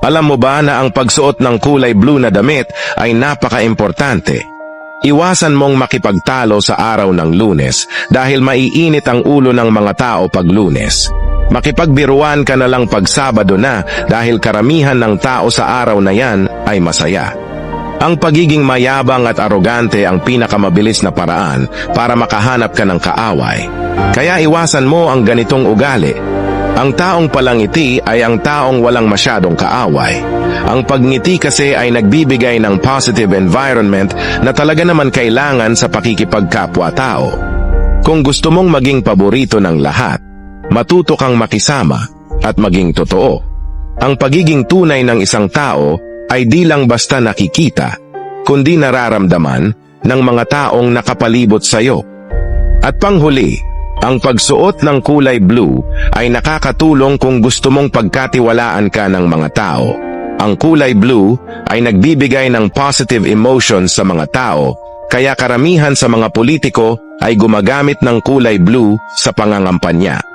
Alam mo ba na ang pagsuot ng kulay blue na damit ay napaka-importante? Iwasan mong makipagtalo sa araw ng Lunes dahil maiinit ang ulo ng mga tao pag Lunes. Makipagbiruan ka na lang pag Sabado na dahil karamihan ng tao sa araw na yan ay masaya. Ang pagiging mayabang at arogante ang pinakamabilis na paraan para makahanap ka ng kaaway. Kaya iwasan mo ang ganitong ugali. Ang taong palangiti ay ang taong walang masyadong kaaway. Ang pagngiti kasi ay nagbibigay ng positive environment na talaga naman kailangan sa pakikipagkapwa-tao. Kung gusto mong maging paborito ng lahat, matuto kang makisama at maging totoo. Ang pagiging tunay ng isang tao ay di lang basta nakikita, kundi nararamdaman ng mga taong nakapalibot sa iyo. At panghuli, ang pagsuot ng kulay blue ay nakakatulong kung gusto mong pagkatiwalaan ka ng mga tao. Ang kulay blue ay nagbibigay ng positive emotions sa mga tao, kaya karamihan sa mga politiko ay gumagamit ng kulay blue sa pangangampanya.